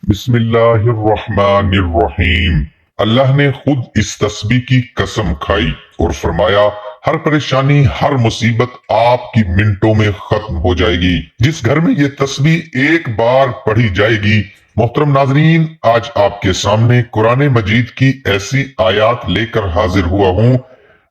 बिस्मिल्लाहिर्रहमानिर्रहीम। अल्लाह ने खुद इस तस्बीह की कसम खाई और फरमाया, हर परेशानी, हर मुसीबत आपकी मिनटों में खत्म हो जाएगी जिस घर में ये तस्बीह एक बार पढ़ी जाएगी। मोहतरम नाजरीन, आज आपके सामने कुरान मजीद की ऐसी आयात लेकर हाजिर हुआ हूँ,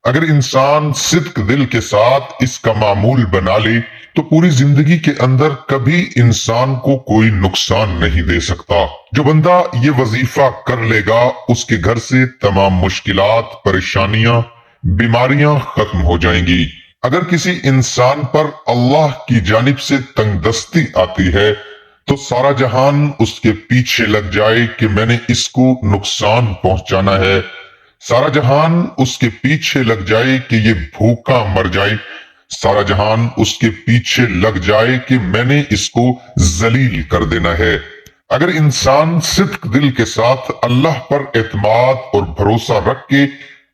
अगर इंसान सिद्क दिल के साथ इसका मामूल बना ले तो पूरी जिंदगी के अंदर कभी इंसान को कोई नुकसान नहीं दे सकता। जो बंदा ये वजीफा कर लेगा उसके घर से तमाम मुश्किलात, परेशानियां, बीमारियां खत्म हो जाएंगी। अगर किसी इंसान पर अल्लाह की जानिब से तंगदस्ती आती है तो सारा जहान उसके पीछे लग जाए कि मैंने इसको नुकसान पहुंचाना है, सारा जहान उसके पीछे लग जाए कि ये भूखा मर जाए, सारा जहान उसके पीछे लग जाए कि मैंने इसको जलील कर देना है। अगर इंसान सिद्क दिल के साथ अल्लाह पर एतमाद और भरोसा रख के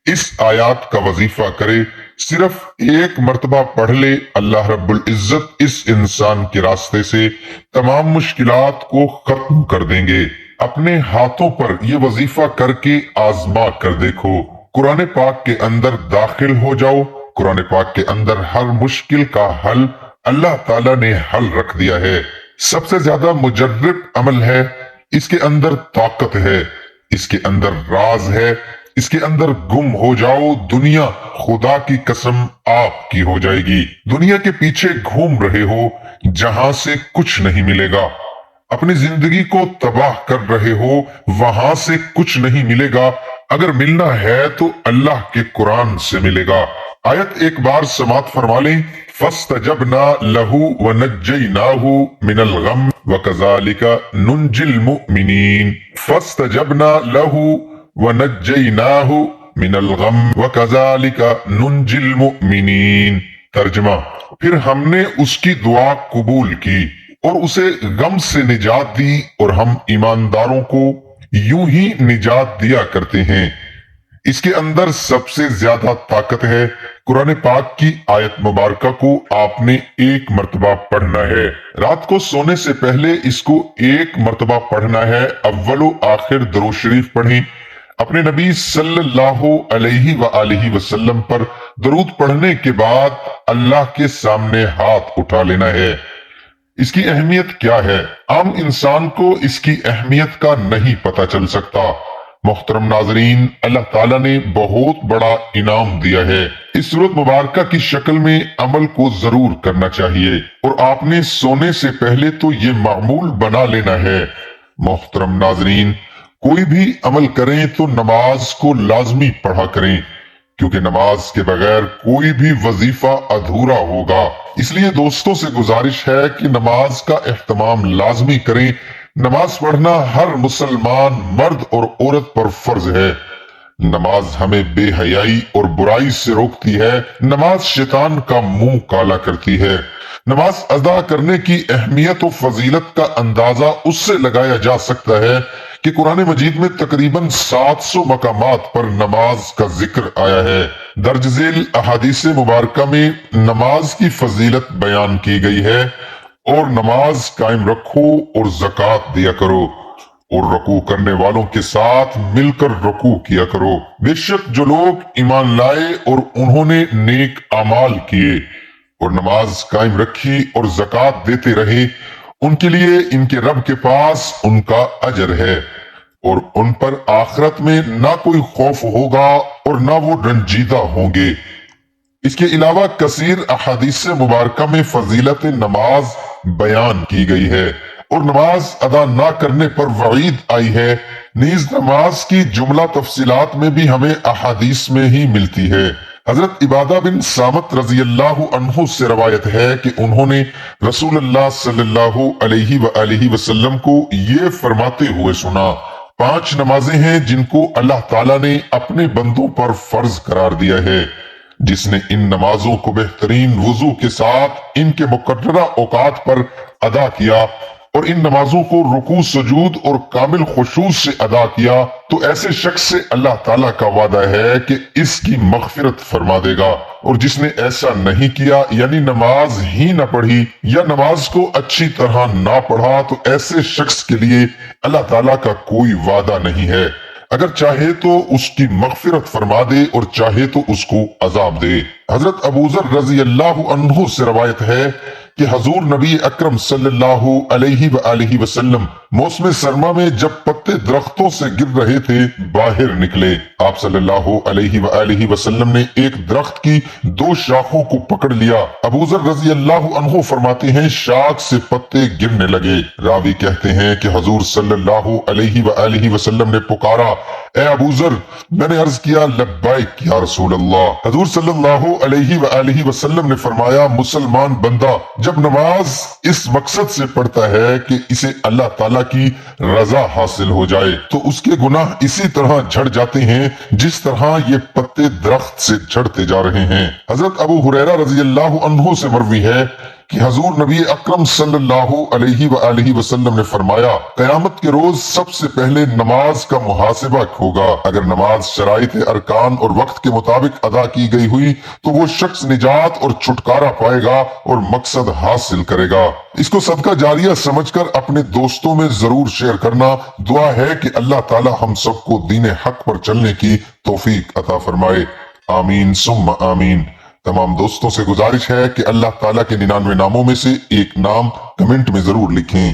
इस आयात का वजीफा करे, सिर्फ एक मर्तबा पढ़ ले, अल्लाह रब्बुल इज्जत इस इंसान के रास्ते से तमाम मुश्किलात को खत्म कर देंगे। अपने हाथों पर यह वजीफा करके आजमा कर देखो। कुरान पाक के अंदर दाखिल हो जाओ। कुरान पाक के अंदर हर मुश्किल का हल अल्लाह ताला ने हल रख दिया है। सबसे ज्यादा मुजर्रिब अमल है, इसके अंदर ताकत है, इसके अंदर राज है, इसके अंदर गुम हो जाओ, दुनिया खुदा की कसम आपकी हो जाएगी। दुनिया के पीछे घूम रहे हो जहां से कुछ नहीं मिलेगा, अपनी जिंदगी को तबाह कर रहे हो, वहां से कुछ नहीं मिलेगा। अगर मिलना है तो अल्लाह के कुरान से मिलेगा। आयत एक बार समात फरमा लें। फस्तजबना लहू व नज्जयनाहु मिनल गम व कज़ालिका नुंजिल मुमिनीन। फस्तजबना लहू व नज्जयनाहु मिनल गम व कज़ालिका नुंजिल मुमिनीन। तर्जमा, फिर हमने उसकी दुआ कबूल की और उसे गम से निजात दी और हम ईमानदारों को यूं ही निजात दिया करते हैं। इसके अंदर सबसे ज्यादा ताकत है। कुरान पाक की आयत मुबारका को आपने एक मर्तबा पढ़ना है। रात को सोने से पहले इसको एक मर्तबा पढ़ना है। अव्वलो आखिर दरूद शरीफ पढ़ें। अपने नबी सल्लल्लाहु अलैहि व आलिहि वसल्लम पर दरूद पढ़ने के बाद अल्लाह के सामने हाथ उठा लेना है। इसकी अहमियत क्या है? आम इंसान को इसकी अहमियत का नहीं पता चल सकता। मोहतरम नाजरीन, अल्लाह ताला ने बहुत बड़ा इनाम दिया है। इस सूरत मुबारका की शक्ल में अमल को जरूर करना चाहिए और आपने सोने से पहले तो ये मामूल बना लेना है। मोहतरम नाजरीन, कोई भी अमल करें तो नमाज को लाजमी पढ़ा करें, क्योंकि नमाज के बगैर कोई भी वजीफा अधूरा होगा। इसलिए दोस्तों से गुजारिश है कि नमाज का एहतमाम लाजमी करें। नमाज पढ़ना हर मुसलमान मर्द और औरत पर फर्ज है। नमाज हमें बेहयाई और बुराई से रोकती है। नमाज शैतान का मुंह काला करती है। नमाज अदा करने की अहमियत और फजीलत का अंदाजा उससे लगाया जा सकता है कि कुरान मजीद में तकरीबन 700 मकामात पर नमाज का जिक्र आया है। दर्ज झेल अहादीस मुबारका में नमाज की फजीलत बयान की गई है और नमाज कायम रखो और ज़कात दिया करो और रकू करने वालों के साथ मिलकर रकू किया करो। बेशक जो लोग ईमान लाए और उन्होंने नेक अमाल किए और नमाज कायम रखी और ज़कात देते रहे, उनके लिए इनके रब के पास उनका अजर है और उन पर आखिरत में ना कोई खौफ होगा और ना वो रंजीदा होंगे। इसके अलावा कसीर अहादीस मुबारका में फजीलत नमाज बयान की गई है और नमाज अदा ना करने पर वईद आई है। नीज नमाज की जुमला तफसीलात में भी हमें अहादीस में ही मिलती है। हजरत इबादा बिन सामत रजी अल्लाहु अन्हु से रवायत है कि उन्होंने रसूलुल्लाह सल्लल्लाहु अलैहि व आलिहि वसल्लम को ये फरमाते हुए सुना, 5 नमाजें हैं जिनको अल्लाह ताला ने अपने बंदों पर फर्ज करार दिया है। जिसने इन नमाजों को बेहतरीन वुजू के साथ इनके मुकर्ररा औकात पर अदा किया, اور ان نمازوں کو رکوع سجود اور کامل خشوع سے ادا کیا تو ایسے شخص سے اللہ تعالیٰ کا وعدہ ہے کہ اس کی مغفرت فرما دے گا، اور جس نے ایسا نہیں کیا یعنی نماز ہی نہ پڑھی یا نماز کو اچھی طرح نہ پڑھا تو ایسے شخص کے لیے اللہ تعالیٰ کا کوئی وعدہ نہیں ہے، اگر چاہے تو اس کی مغفرت فرما دے اور چاہے تو اس کو عذاب دے۔ حضرت ابو ذر رضی اللہ عنہ سے روایت ہے کہ حضور نبی اکرم صلی اللہ علیہ وآلہ وسلم موسم سرما میں جب پتے درختوں سے گر رہے تھے باہر نکلے۔ آپ صلی اللہ علیہ وآلہ وسلم نے ایک درخت کی دو شاخوں کو پکڑ لیا۔ ابو ذر رضی اللہ عنہ فرماتے ہیں شاخ سے پتے گرنے لگے۔ راوی کہتے ہیں کہ حضور صلی اللہ علیہ وآلہ وسلم نے پکارا، اے ابو ذر! میں نے عرض کیا لبیک یا رسول اللہ۔ حضور صلی اللہ علیہ وآلہ وسلم نے فرمایا مسلمان بندہ جب نماز اس مقصد سے پڑھتا ہے کہ اسے اللہ تعالیٰ کی رضا حاصل ہو جائے تو اس کے گناہ اسی طرح جھڑ جاتے ہیں جس طرح یہ پتے درخت سے جھڑتے جا رہے ہیں۔ حضرت ابو ہریرہ رضی اللہ عنہ سے مروی ہے کہ حضور نبی اکرم صلی اللہ علیہ وآلہ وسلم نے فرمایا قیامت کے روز سب سے پہلے نماز کا محاسبہ ہوگا، اگر نماز شرائط ارکان اور وقت کے مطابق ادا کی گئی ہوئی تو وہ شخص نجات اور چھٹکارا پائے گا اور مقصد حاصل کرے گا۔ اس کو صدقہ جاریہ سمجھ کر اپنے دوستوں میں ضرور شیئر کرنا۔ دعا ہے کہ اللہ تعالی ہم سب کو دین حق پر چلنے کی توفیق عطا فرمائے، آمین ثم آمین۔ تمام دوستوں سے گزارش ہے کہ اللہ تعالیٰ کے 99 ناموں میں سے ایک نام کمنٹ میں ضرور لکھیں۔